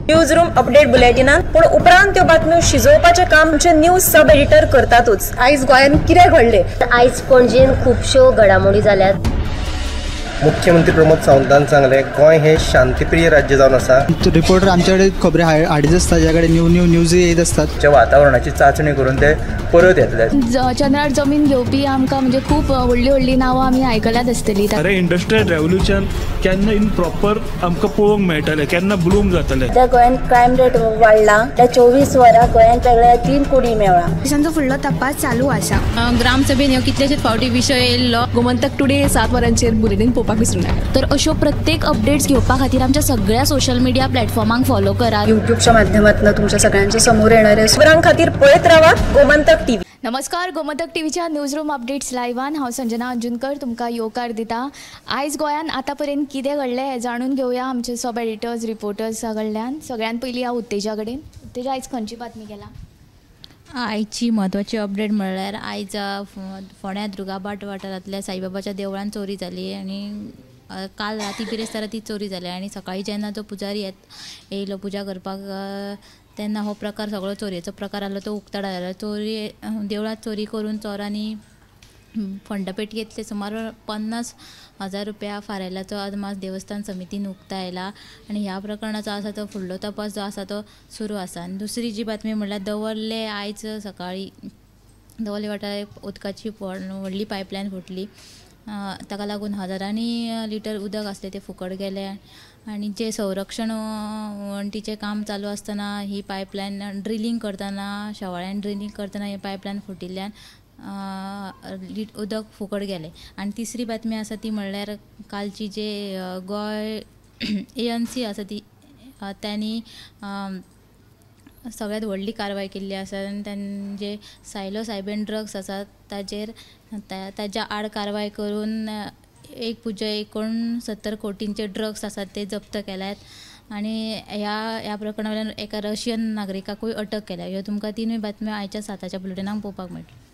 News room update बुलेटिनान पूण उपरांत त्यो बातम्यो शिजोवपाचें काम आमचे न्यूज सब एडिटर करतातूच। आयज गोंयान कितें घडलें? आयज पणजेन खुबश्यो घडामोडी जाल्यात। मुख्यमंत्री प्रमोद सावंतान सांगले गोंय हे शांतीप्रिय राज्य जावन आसा। रिपोर्टर आमच्याकडे खबरी हाडीत आसता, ज्याकडे न्यूज येत असतात। वातावरणाची चाचणी करून ते परत येतले। चंद्रार जमीन घेवपी आमकां म्हणजे खूब व्हडली व्हडली नांवां आमी आयकल्यात आसतली। अरे इंडस्ट्रियल रेव्होल्यूशन केन्ना इन प्रॉपर आमकां पळोवंक मेळटलें, केन्ना ब्लूम जातलें। त्या गोंयान क्रायम रेट वाडला। त्या 24 वरां गोंयान वेगळ्या 3 कोटी मेळ्ळा। देशांचो फुडलो तपास चालू आसा। ग्रामसभेन ह्यो कितलेशेच फावटी विशय येयल्लो। गोमंतक टुडे 7 वरांचेर बुलेटिन पळोवपाक विसरूं नाका। तर अश्यो प्रत्येक अपडेट्स घेवपा खातीर आमच्या सगळ्या सोशल मिडिया प्लॅटफॉर्मांक फॉलो करा। यूट्यूबच्या माध्यमातून तुमच्या सगळ्यांच्या समोर येणाऱ्या खबरां खातीर पळयत रावात गोमंतक टीव्ही। नमस्कार, गोमंतक टीव्हीच्या न्यूज रूम अपडेट्स लायव्हान हांव संजना अंजुनकर तुमकां येवकार दिता। आयज गोंयान आतां पर्यंत कितें घडलें हें जाणून घेवया आमचे सब एडिटर्स रिपोर्टर्स कडल्यान। सगळ्यान पयलीं हांव उत्तेजा कडेन। उत्तेजा, आयज खंयची बातमी केला? आयची म्हत्वाची अपडेट म्हणल्यार आयज फोंड्या दुर्गाबाट वाठारांतल्या साईबाबाच्या देवळान चोरी जाली आनी काल राती बिरेस्तारा ती चोरी जाली आनी सकाळी जेन्ना तो पुजारी येयलो पुजा करपाक तेन्ना हो प्रकार सगळो चोरयेचो प्रकार आसलो तो उक्ताड जालो। चोरी देवळांत चोरी करून चोरांनी फंडपेटयेंतले सुमार 50,000 रुपया फारायल्याचो अदमास देवस्थान समितीन उक्तायला आनी ह्या प्रकरणाचो आसा तो फुडलो तपास जो आसा तो सुरू आसा। आनी दुसरी जी बातमी म्हणल्यार दवर्ले आयज सकाळी दवर्ले वाठारांत उदकाची व्हडली पायपलायन फुटली। ताका लागून हजारांनी लिटर उदक आसलें तें फुकट गेलें आनी जे संरक्षण वणटीचें काम चालू आसतना ही पायपलायन ड्रिलींग करतना शेवाळ्यान ड्रिलींग करतना ही पायपलायन फुटिल्ल्यान उदक फुकट गेलें। आनी तिसरी बातमी आसा ती म्हणल्यार कालची जे गोंय ANC आसा ती त्यांनी सगळ्यात व्हडली कारवाय केल्ली आसा आनी तांचे सायलोसायबीन ड्रग्स आसात ताच्या आड कारवाय करून 1.69 कोटींचे ड्रग्स आसात ते जप्त केल्यात आनी ह्या प्रकरणा वयल्यान एका रशियन नागरिकाकूय अटक केल्या। ह्यो तुमकां तिनूय बातम्यो आयच्या 7च्या बुलेटिनाक पळोवपाक मेळटल्यो।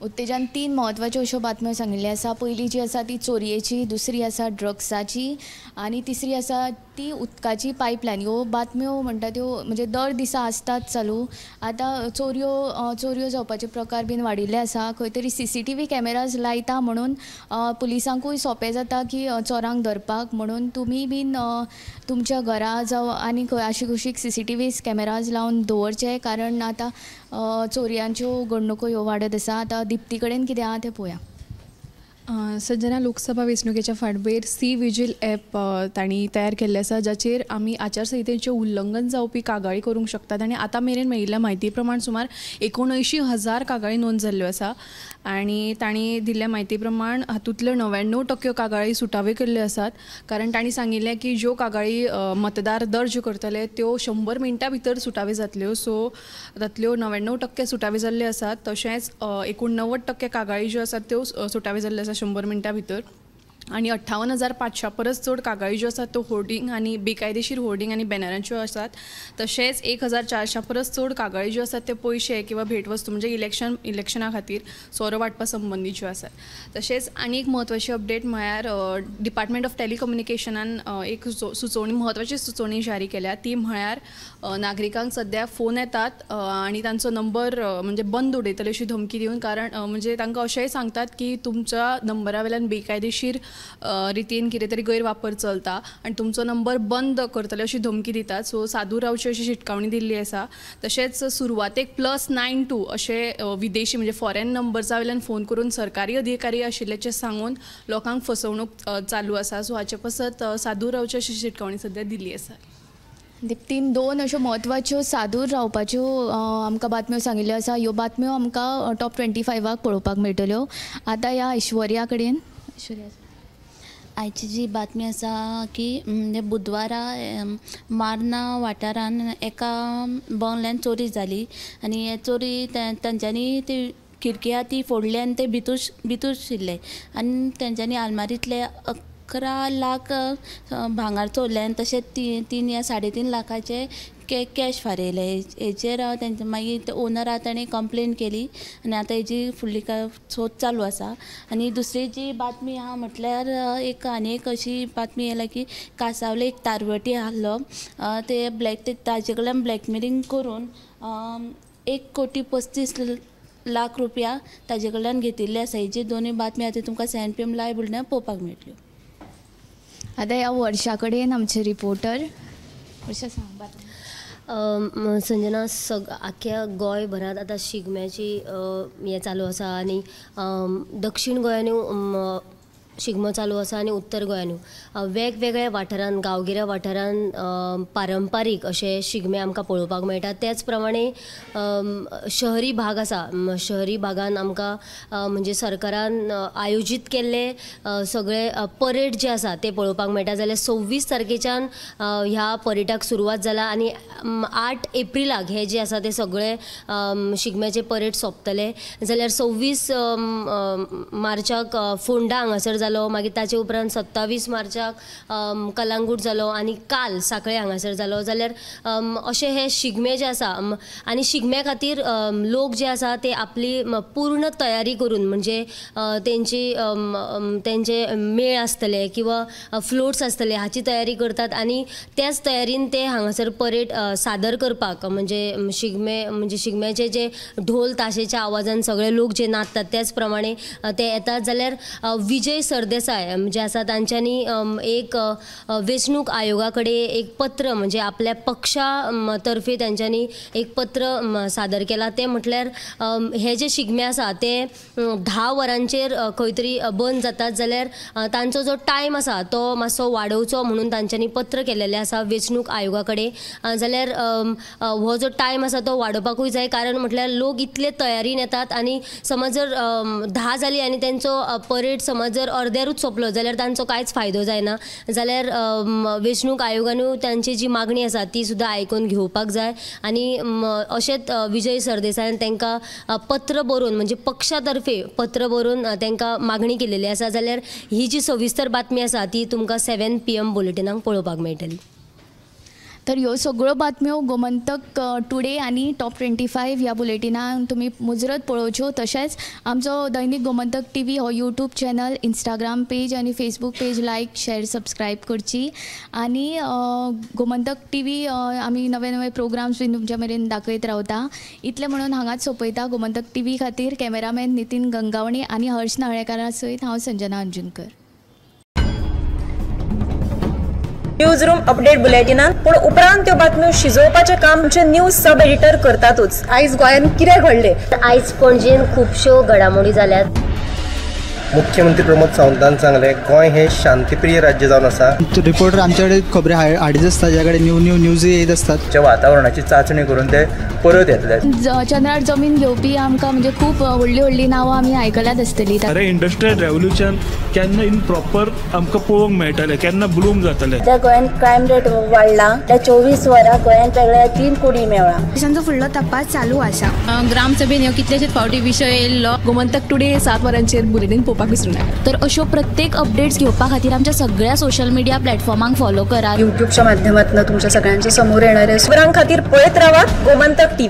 उत्तेजान 3 म्हत्वाच्यो अश्यो बातम्यो सांगिल्ल्यो आसा। पयली जी आसा ती चोरयेची, दुसरी आसा ड्रग्साची आनी तिसरी आसा ती उदकाची पायपलायन। ह्यो बातम्यो म्हणटा त्यो म्हणजे दर दिसा आसतात चालू। आतां चोरयो जावपाचे प्रकार बीन वाडिल्ले आसा। खंय तरी CCTV कॅमेराज लायता म्हणून पुलिसांकूय सोंपें जाता की चोरांक धरपाक, म्हणून तुमी बीन तुमच्या घरा जावं आनी खंय आशी कुशीक CCTV कॅमेराज लावन दवरचे, कारण आतां चोरयांच्यो घडणुको ह्यो वाडत आसा। आतां दिप्ती कडेन कितें आहा तें पळोवया। सज्जना लोकसभा वेंचणुकेच्या फाटभुंयेर C-Vigil ॲप तांणी तयार केल्लें आसा, जाचेर आमी आचारसंहितेचें उल्लंघन जावपी कागाळी करूंक शकतात आनी आतां मेरेन मेळिल्ल्या म्हायती प्रमाण सुमार 79,000 कागाळी नोंद जाल्ल्यो आसा आनी तांणी दिल्ल्या म्हायती प्रमाण हातूंतल्यो 99% कागाळी सुटाव्यो केल्ल्यो आसात, कारण तांणी सांगिल्लें की ज्यो कागाळी मतदार दर्ज करतले त्यो 100 मिनटां भितर सुटाव्यो जातल्यो। सो तांतल्यो 99% सुटाव्यो जाल्ल्यो आसात। तशेंच 89% कागाळी ज्यो आसात त्यो सुटाव्यो जाल्ल्यो आसात 100 मिनटां भितर आनी 58,500 परस चड कागाळी ज्यो आसात त्यो होर्डिंग आनी बेकायदेशीर होर्डिंग आनी बॅनरांच्यो आसात। तशेंच 1,400 परस चड कागाळी ज्यो आसात ते पयशे किंवा भेटवस्तू म्हणजे इलेक्शना खातीर सोरो वांटपा संबंदीत ज्यो आसात। तशेंच आनी एक म्हत्वाची अपडेट म्हळ्यार डिपार्टमेंट ऑफ टेलिकम्युनिकेशनान एक म्हत्वाची सुचोवणी जारी केल्या। ती म्हळ्यार नागरिकांक सद्या फोन येतात आनी तांचो नंबर म्हणजे बंद उडयतले अशी धमकी दिवन, कारण म्हणजे तांकां अशेंय सांगतात की तुमच्या नंबरा वयल्यान बेकायदेशीर रितीन कितें तरी गैरवापर चलता आनी तुमचो नंबर बंद करतले अशी धमकी दितात। सो सादूर रावची अशी शिटकावणी दिल्ली आसा। तशेंच सुरवातेक +92 अशे विदेशी म्हणजे फॉरेन नंबर्सा वयल्यान फोन करून सरकारी अधिकारी आशिल्ल्याचें सांगून लोकांक फसवणूक चालू आसा। सो हाचे पसत सादूर रावची अशी शिटकावणी सद्या दिल्ली आसा। दिप्तीन 2 अश्यो म्हत्वाच्यो सादूर रावपाच्यो आमकां बातम्यो सांगिल्ल्यो आसा। ह्यो बातम्यो आमकां टॉप 25 पळोवपाक मेळटल्यो। आतां ह्या ऐश्वर्या कडेन। आयची जी बातमी आसा की बुधवारा मार्ना वाठारान एका बंगल्यान चोरी जाली आनी हे चोरी तांच्यांनी ती खिडकी ती फोडली आनी ते भितूर शिरले आनी तेंच्यांनी आलमारींतले 11 लाख भांगार चोरले आनी तशेंच 3 या 3.5 लाखाचे कॅश फारयले. हेचेर तेंचे मागीर ओनरा ताणें कंप्लेन केली आनी आतां हेजी फुडली सोद चालू आसा. आनी दुसरी जी बातमी आहा म्हटल्यार आनी एक अशी बातमी येयला की कांसावले एक तारवटी आहलो ते ताजे कडल्यान ब्लॅकमेलिंग करून 1,35,00,000 रुपया ताजे कडल्यान घेतिल्ले आसा. हेजी दोनूय बातमी आतां तुमकां CNPM लायव्ह बुलेटिनार पळोवपाक मेळटल्यो. आतां ह्या वर्षा कडेन आमचे रिपोर्टर वर्षा सांग बातमी. संजना, आख्या गोंयभरांत आतां शिगम्याची हें चालू आसा आनी दक्षिण गोंयानूय शिगमो चालू आसा आनी उत्तर गोंयानूय वेगवेगळ्या वाठारांत गांवगिऱ्या वाठारांत पारंपारीक अशे शिगमे आमकां पळोवपाक मेळटा. त्याच प्रमाणे शहरी भाग आसा. शहरी भागान आमकां म्हणजे सरकारान आयोजीत केल्ले सगळे परेड जे आसा ते पळोवपाक मेळटा. जाल्यार 26 तारखेच्यान ह्या परेडाक सुरवात जाला आनी 8 एप्रिलाक हे जे आसा ते सगळे शिगम्याचे परेड सोंपतले. जाल्यार 26 मार्चाक फोंडा हांगासर जालो, मागीर ताचे उपरांत 27 मार्चाक कलंगूट जालो आनी काल सांखळे हांगासर जालो. जाल्यार अशे हे शिगमे जे आसा आनी शिगम्या खातीर लोक जे आसा ते आपली पूर्ण तयारी करून म्हणजे तेंचे मेळ आसतले किंवा फ्लोट्स आसतले हाची तयारी करतात आनी त्याच तयारीन ते हांगासर परेड सादर करपाक म्हणजे शिगम्याचे जे ढोल ताशेच्या आवाजान सगळे लोक जे नाचतात त्याच प्रमाणे ते येतात. जाल्यार विजय सरदेसाय जे आसा तांच्यांनी एक वेंचणूक आयोगा कडेन एक पत्र म्हणजे आपल्या पक्षा तर्फे तांच्यांनी एक पत्र सादर केला. ते म्हटल्यार हे जे शिगमे आसा ते 10 वरांचेर खंय तरी बंद जातात. जाल्यार तांचो जो टायम आसा तो मातसो वाडोवचो म्हणून तांच्यांनी पत्र केलेलें आसा वेंचणूक आयोगा कडेन. जाल्यार हो जो टायम आसा तो वाडोवपाकूय जाय, कारण म्हटल्यार लोक इतले तयारीन येतात आनी समज जर 10 जाली आनी तेंचो परेड समज जर अर्द्यारूच सोंपलो जाल्यार तांचो कांयच फायदो जायना. जाल्यार वेंचणूक आयोगानूय तांची जी मागणी आसा ती सुद्दां आयकून घेवपाक जाय आनी अशेंच विजय सरदेसायान तांकां पत्र बरोवन म्हणजे पक्षा तर्फे पत्र बरोवन तांकां मागणी केलेली आसा. जाल्यार ही जी सविस्तर बातमी आसा ती तुमकां 7 PM बुलेटिनाक पळोवपाक मेळटली. तर ह्यो सगळ्यो बातम्यो गोमंतक टुडे आनी टॉप 25 ह्या बुलेटिनान तुमी मुजरत पळोवच्यो. तशेंच आमचो दैनीक गोमंतक TV हो यूट्यूब चॅनल, इंस्टाग्राम पेज आनी फेसबूक पेज लायक शेअर सबस्क्रायब करची आनी गोमंतक TV आमी नवे नवे प्रोग्राम्स बीन तुमच्या मेरेन दाखयत रावता. इतलें म्हणून हांगाच सोंपयता. गोमंतक TV खातीर कॅमेरामॅन नितीन गंगावणे आनी हर्ष नाळेकारा सयत हांव संजना अंजुनकर. न्यूज रूम अपडेट बुलेटिनात पूण उपरांत त्यो बातम्यो शिजोवपाचें काम आमचे न्यूज सब एडिटर करतातूच. आयज गोंयान कितें घडलें? आयज पणजेन खुबश्यो घडामोडी जाल्यात. मुख्यमंत्री प्रमोद सावंतान सांगले गोंय हे शांतीप्रिय राज्य जावन आसा. रिपोर्टर आमच्याकडे खबरी हाडीत आसता, ज्या कडेन न्यूज येत असतात. वातावरणाची चाचणी करून ते परत येतले. चंद्रार जमीन घेवपी आमकां म्हणजे खूब व्हडली व्हडली नांवां आमी आयकल्यात आसतली. अरे इंडस्ट्रियल रेव्होल्युशन केन्ना इन प्रॉपर आमकां पळोवंक मेळटलें, केन्ना ब्लूम जातलें. त्या गोंयान क्रायम रेट वाडला. त्या 24 वरां गोंयान वेगळ्या 3 कोडी मेळ्ळा. देशांचो फुडलो तपास चालू आसा. ग्रामसभेन ह्यो कितलेशेच फावटी विशय येयल्लो. गोमंतक टुडे 7 वरांचेर बुलेटिन पळोवपाक विसरूं नाका. तर अश्यो प्रत्येक अपडेट्स घेवपा खातीर आमच्या सगळ्या सोशल मिडिया प्लॅटफॉर्मांक फॉलो करा. यूट्यूबच्या माध्यमातून तुमच्या सगळ्यांच्या समोर येणाऱ्या खबरां खातीर पळयत रावात गोमंतक TV.